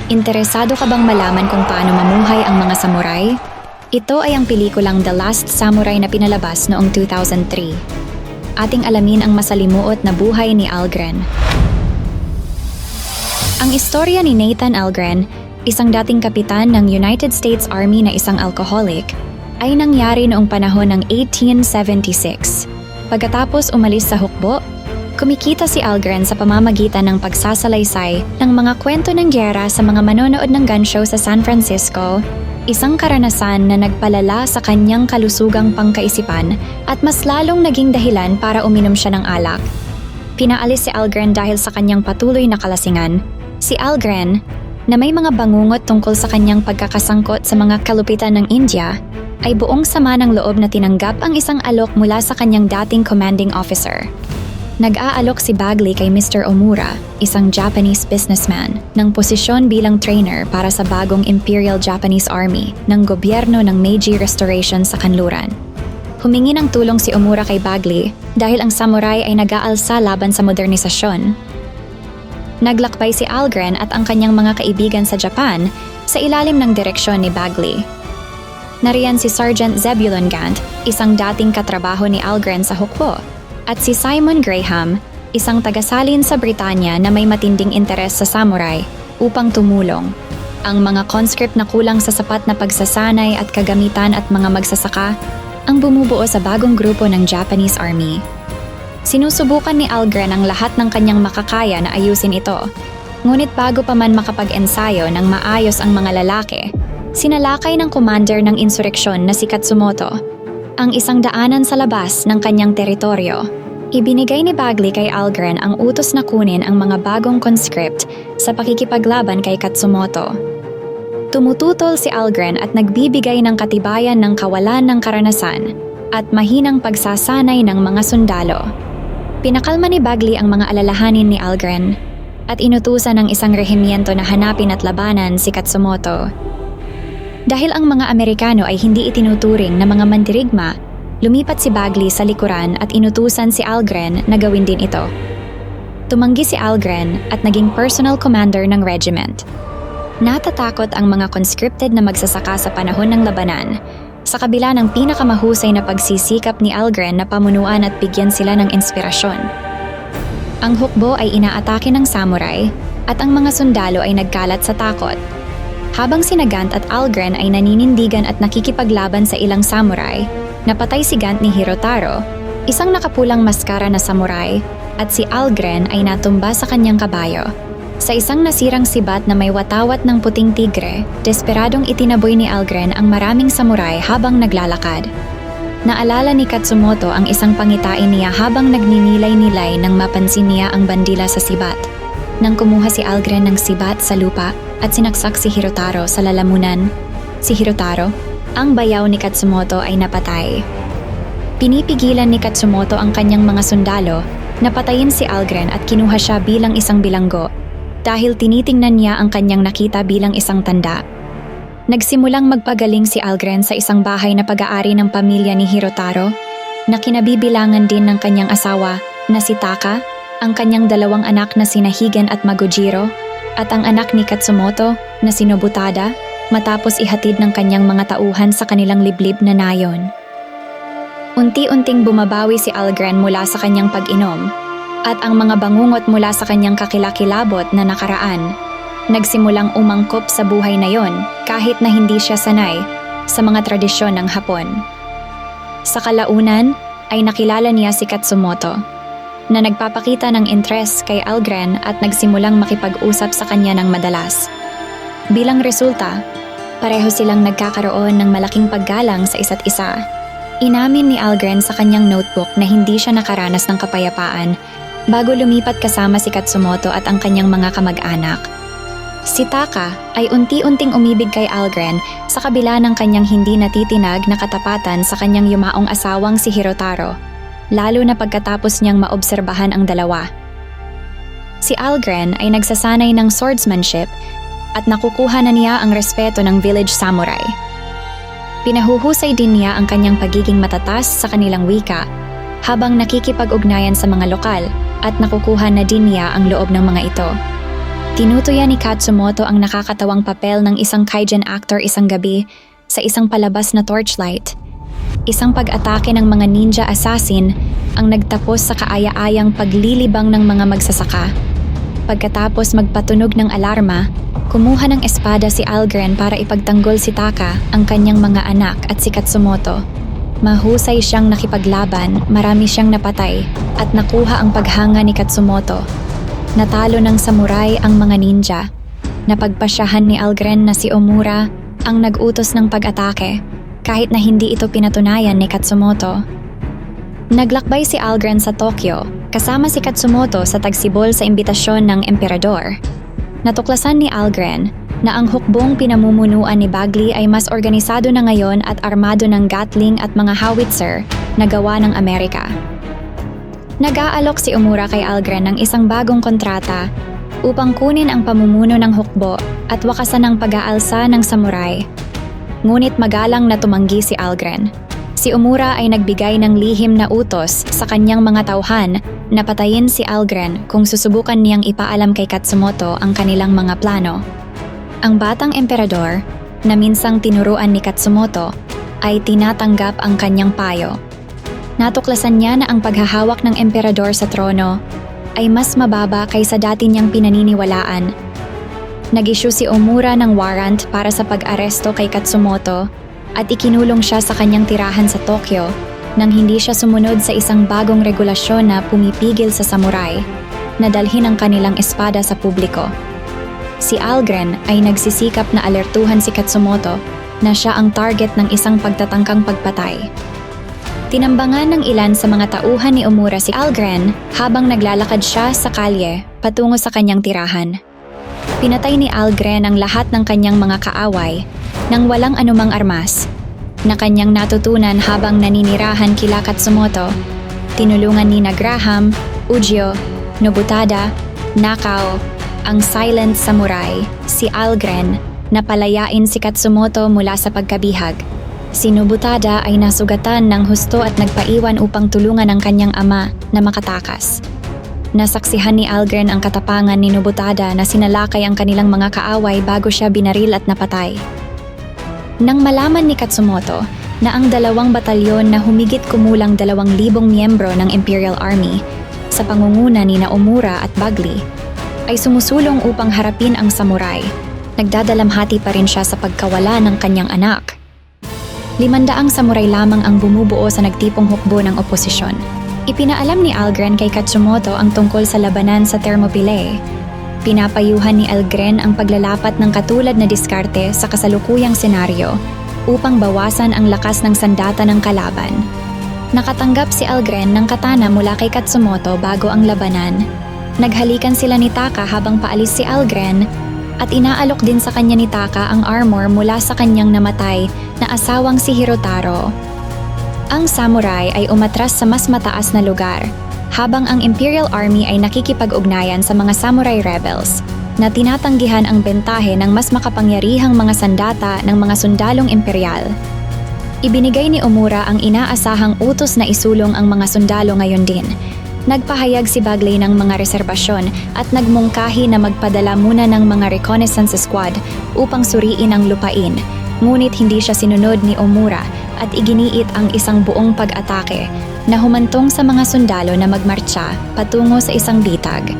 Interesado ka bang malaman kung paano mamuhay ang mga samurai? Ito ay ang pelikulang The Last Samurai na pinalabas noong 2003. Ating alamin ang masalimuot na buhay ni Algren. Ang istorya ni Nathan Algren, isang dating kapitan ng United States Army na isang alcoholic, ay nangyari noong panahon ng 1876. Pagkatapos umalis sa hukbo, kumikita si Algren sa pamamagitan ng pagsasalaysay ng mga kwento ng giyera sa mga manonood ng gun show sa San Francisco, isang karanasan na nagpalala sa kanyang kalusugang pangkaisipan at mas lalong naging dahilan para uminom siya ng alak. Pinaalis si Algren dahil sa kanyang patuloy na kalasingan. Si Algren, na may mga bangungot tungkol sa kanyang pagkakasangkot sa mga kalupitan ng India, ay buong sama ng loob na tinanggap ang isang alok mula sa kanyang dating commanding officer. Nag-aalok si Bagley kay Mr. Omura, isang Japanese businessman, ng posisyon bilang trainer para sa bagong Imperial Japanese Army ng gobyerno ng Meiji Restoration sa kanluran. Humingi ng tulong si Omura kay Bagley dahil ang samurai ay nag-aalsa laban sa modernisasyon. Naglakbay si Algren at ang kanyang mga kaibigan sa Japan sa ilalim ng direksyon ni Bagley. Nariyan si Sergeant Zebulon Gant, isang dating katrabaho ni Algren sa hukbo, at si Simon Graham, isang tagasalin sa Britanya na may matinding interes sa samurai upang tumulong. Ang mga conscript na kulang sa sapat na pagsasanay at kagamitan at mga magsasaka ang bumubuo sa bagong grupo ng Japanese Army. Sinusubukan ni Algren ang lahat ng kanyang makakaya na ayusin ito. Ngunit bago pa man makapag-ensayo ng maayos ang mga lalaki, sinalakay ng commander ng insureksyon na si Katsumoto ang isang daanan sa labas ng kanyang teritoryo. Ibinigay ni Bagley kay Algren ang utos na kunin ang mga bagong conscript sa pakikipaglaban kay Katsumoto. Tumututol si Algren at nagbibigay ng katibayan ng kawalan ng karanasan at mahinang pagsasanay ng mga sundalo. Pinakalma ni Bagley ang mga alalahanin ni Algren at inutusan ng isang rehimiento na hanapin at labanan si Katsumoto. Dahil ang mga Amerikano ay hindi itinuturing na mga mandirigma, lumipat si Bagley sa likuran at inutusan si Algren na gawin din ito. Tumanggi si Algren at naging personal commander ng regiment. Natatakot ang mga conscripted na magsasaka sa panahon ng labanan, sa kabila ng pinakamahusay na pagsisikap ni Algren na pamunuan at bigyan sila ng inspirasyon. Ang hukbo ay inaatake ng samurai at ang mga sundalo ay nagkalat sa takot. Habang si Gant at Algren ay naninindigan at nakikipaglaban sa ilang samurai, napatay si Gant ni Hirotaro, isang nakapulang maskara na samurai, at si Algren ay natumba sa kanyang kabayo. Sa isang nasirang sibat na may watawat ng puting tigre, desperadong itinaboy ni Algren ang maraming samurai habang naglalakad. Naalala ni Katsumoto ang isang pangitain niya habang nagninilay-nilay nang mapansin niya ang bandila sa sibat. Nang kumuha si Algren ng sibat sa lupa at sinaksak si Hirotaro sa lalamunan, si Hirotaro, ang bayaw ni Katsumoto ay napatay. Pinipigilan ni Katsumoto ang kanyang mga sundalo na patayin si Algren at kinuha siya bilang isang bilanggo dahil tinitingnan niya ang kanyang nakita bilang isang tanda. Nagsimulang magpagaling si Algren sa isang bahay na pag-aari ng pamilya ni Hirotaro na kinabibilangan din ng kanyang asawa na si Taka, ang kanyang dalawang anak na sina Higen at Magojiro, at ang anak ni Katsumoto na si Nobutada matapos ihatid ng kanyang mga tauhan sa kanilang liblib na nayon. Unti-unting bumabawi si Algren mula sa kanyang pag-inom at ang mga bangungot mula sa kanyang kakilakilabot na nakaraan nagsimulang umangkop sa buhay na yon kahit na hindi siya sanay sa mga tradisyon ng Hapon. Sa kalaunan ay nakilala niya si Katsumoto na nagpapakita ng interes kay Algren at nagsimulang makipag-usap sa kanya ng madalas. Bilang resulta, pareho silang nagkakaroon ng malaking paggalang sa isa't isa. Inamin ni Algren sa kanyang notebook na hindi siya nakaranas ng kapayapaan bago lumipat kasama si Katsumoto at ang kanyang mga kamag-anak. Si Taka ay unti-unting umibig kay Algren sa kabila ng kanyang hindi natitinag na katapatan sa kanyang yumaong asawang si Hirotaro, lalo na pagkatapos niyang maobserbahan ang dalawa. Si Algren ay nagsasanay ng swordsmanship at nakukuha na niya ang respeto ng village samurai. Pinahuhusay din niya ang kanyang pagiging matatas sa kanilang wika habang nakikipag-ugnayan sa mga lokal at nakukuha na din niya ang loob ng mga ito. Tinutuya ni Katsumoto ang nakakatawang papel ng isang kaijin actor isang gabi sa isang palabas na Torchlight. Isang pag-atake ng mga ninja assassin ang nagtapos sa kaaya-ayang paglilibang ng mga magsasaka. Pagkatapos magpatunog ng alarma, kumuha ng espada si Algren para ipagtanggol si Taka, ang kanyang mga anak at si Katsumoto. Mahusay siyang nakipaglaban, marami siyang napatay at nakuha ang paghanga ni Katsumoto. Natalo ng samurai ang mga ninja. Napagpasyahan ni Algren na si Omura ang nag-utos ng pag-atake, kahit na hindi ito pinatunayan ni Katsumoto. Naglakbay si Algren sa Tokyo, kasama si Katsumoto sa tagsibol sa imbitasyon ng emperador. Natuklasan ni Algren na ang hukbong pinamumunuan ni Bagley ay mas organisado na ngayon at armado ng Gatling at mga howitzer na gawa ng Amerika. Nag-aalok si Omura kay Algren ng isang bagong kontrata upang kunin ang pamumuno ng hukbo at wakasan ang pag-aalsa ng samurai. Ngunit magalang na tumanggi si Algren. Si Omura ay nagbigay ng lihim na utos sa kanyang mga tauhan na patayin si Algren kung susubukan niyang ipaalam kay Katsumoto ang kanilang mga plano. Ang batang emperador, na minsang tinuruan ni Katsumoto, ay tinatanggap ang kanyang payo. Natuklasan niya na ang paghahawak ng emperador sa trono ay mas mababa kaysa dati niyang pinaniniwalaan. Nag-issue si Omura ng warrant para sa pag-aresto kay Katsumoto at ikinulong siya sa kanyang tirahan sa Tokyo nang hindi siya sumunod sa isang bagong regulasyon na pumipigil sa samurai na dalhin ang kanilang espada sa publiko. Si Algren ay nagsisikap na alertuhan si Katsumoto na siya ang target ng isang pagtatangkang pagpatay. Tinambangan ng ilan sa mga tauhan ni Omura si Algren habang naglalakad siya sa kalye patungo sa kanyang tirahan. Pinatay ni Algren ang lahat ng kanyang mga kaaway nang walang anumang armas, na kanyang natutunan habang naninirahan kila Katsumoto. Tinulungan ni Graham, Ujio, Nobutada, Nakao, ang silent samurai, si Algren, na palayain si Katsumoto mula sa pagkabihag. Si Nobutada ay nasugatan ng husto at nagpaiwan upang tulungan ang kanyang ama na makatakas. Nasaksihan ni Algren ang katapangan ni Nobutada na sinalakay ang kanilang mga kaaway bago siya binaril at napatay. Nang malaman ni Katsumoto na ang 2 batalyon na humigit kumulang 2,000 miyembro ng Imperial Army sa pangunguna ni Omura at Bagley ay sumusulong upang harapin ang samurai, nagdadalamhati pa rin siya sa pagkawala ng kanyang anak. 500 samurai lamang ang bumubuo sa nagtipong hukbo ng oposisyon. Ipinaalam ni Algren kay Katsumoto ang tungkol sa labanan sa Thermopylae. Pinapayuhan ni Algren ang paglalapat ng katulad na diskarte sa kasalukuyang senaryo upang bawasan ang lakas ng sandata ng kalaban. Nakatanggap si Algren ng katana mula kay Katsumoto bago ang labanan. Naghalikan sila ni Taka habang paalis si Algren at inaalok din sa kanya ni Taka ang armor mula sa kanyang namatay na asawang si Hirotaro. Ang samurai ay umatras sa mas mataas na lugar, habang ang Imperial Army ay nakikipag-ugnayan sa mga samurai rebels na tinatanggihan ang bentahe ng mas makapangyarihang mga sandata ng mga sundalong imperial. Ibinigay ni Omura ang inaasahang utos na isulong ang mga sundalo ngayon din. Nagpahayag si Bagley ng mga reserbasyon at nagmungkahi na magpadala muna ng mga reconnaissance squad upang suriin ang lupain, ngunit hindi siya sinunod ni Omura at iginiit ang isang buong pag-atake na humantong sa mga sundalo na magmartsa patungo sa isang bitag.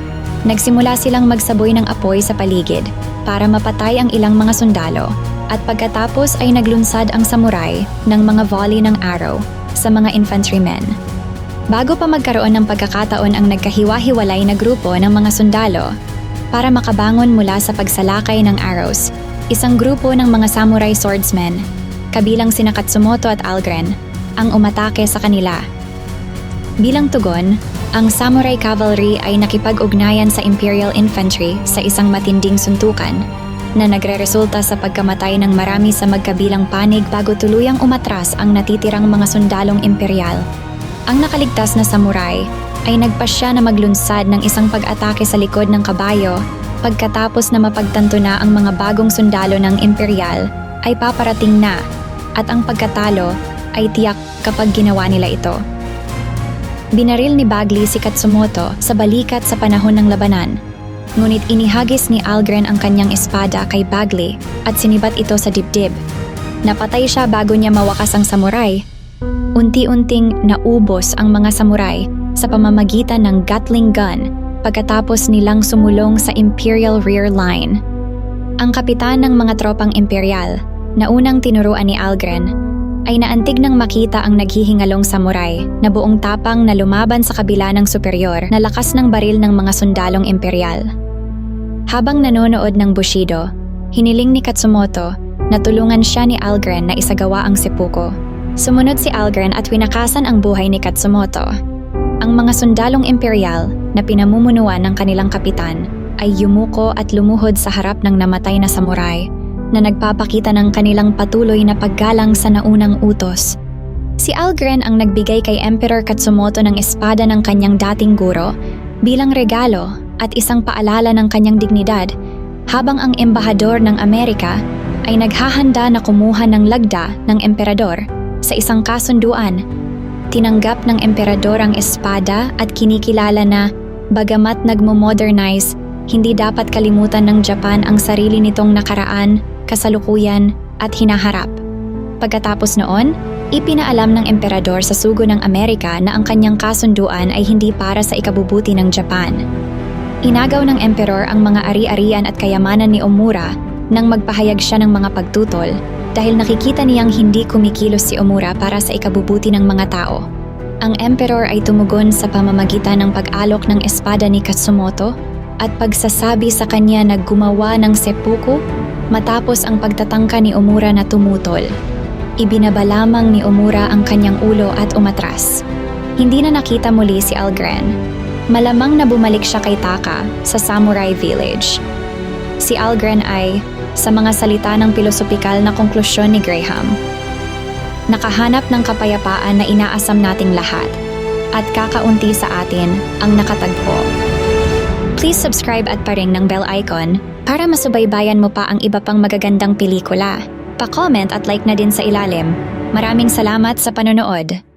Nagsimula silang magsaboy ng apoy sa paligid para mapatay ang ilang mga sundalo at pagkatapos ay naglunsad ang samurai ng mga volley ng arrow sa mga infantrymen. Bago pa magkaroon ng pagkakataon ang nagkahiwa-hiwalay na grupo ng mga sundalo para makabangon mula sa pagsalakay ng arrows, isang grupo ng mga samurai swordsmen, kabilang sina Katsumoto at Algren, ang umatake sa kanila. Bilang tugon, ang samurai cavalry ay nakipag-ugnayan sa Imperial Infantry sa isang matinding suntukan na nagreresulta sa pagkamatay ng marami sa magkabilang panig bago tuluyang umatras ang natitirang mga sundalong imperial. Ang nakaligtas na samurai ay nagpasya na maglunsad ng isang pag-atake sa likod ng kabayo pagkatapos na mapagtanto na ang mga bagong sundalo ng imperial ay paparating na at ang pagkatalo ay tiyak kapag ginawa nila ito. Binaril ni Bagley si Katsumoto sa balikat sa panahon ng labanan. ngunit inihagis ni Algren ang kanyang espada kay Bagley at sinibat ito sa dibdib. Napatay siya bago niya mawakas ang samurai. Unti-unting naubos ang mga samurai sa pamamagitan ng Gatling gun pagkatapos nilang sumulong sa Imperial Rear Line. Ang kapitan ng mga tropang imperial na unang tinuruan ni Algren ay naantig nang makita ang naghihingalong samurai na buong tapang na lumaban sa kabila ng superior na lakas ng baril ng mga sundalong imperial. Habang nanonood ng Bushido, hiniling ni Katsumoto na tulungan siya ni Algren na isagawa ang seppuku. Sumunod si Algren at winakasan ang buhay ni Katsumoto. Ang mga sundalong imperial na pinamumunuan ng kanilang kapitan ay yumuko at lumuhod sa harap ng namatay na samurai na nagpapakita ng kanilang patuloy na paggalang sa naunang utos. Si Algren ang nagbigay kay Emperor Katsumoto ng espada ng kanyang dating guro bilang regalo at isang paalala ng kanyang dignidad, habang ang embahador ng Amerika ay naghahanda na kumuha ng lagda ng emperador sa isang kasunduan. Tinanggap ng emperador ang espada at kinikilala na bagamat nagmo-modernize, hindi dapat kalimutan ng Japan ang sarili nitong nakaraan, kasalukuyan at hinaharap. Pagkatapos noon, ipinaalam ng emperador sa sugo ng Amerika na ang kanyang kasunduan ay hindi para sa ikabubuti ng Japan. Inagaw ng emperor ang mga ari-arian at kayamanan ni Omura nang magpahayag siya ng mga pagtutol dahil nakikita niyang hindi kumikilos si Omura para sa ikabubuti ng mga tao. Ang emperor ay tumugon sa pamamagitan ng pag-alok ng espada ni Katsumoto at pagsasabi sa kanya na gumawa ng seppuku matapos ang pagtatangka ni Omura na tumutol. Ibinaba lamang ni Omura ang kanyang ulo at umatras. Hindi na nakita muli si Algren. Malamang na bumalik siya kay Taka sa Samurai Village. Si Algren ay, sa mga salita ng pilosopikal na konklusyon ni Graham, nakahanap ng kapayapaan na inaasam nating lahat at kakaunti sa atin ang nakatagpo. Please subscribe at paring ng bell icon para masubaybayan mo pa ang iba pang magagandang pelikula. Pa-comment at like na din sa ilalim. Maraming salamat sa panonood.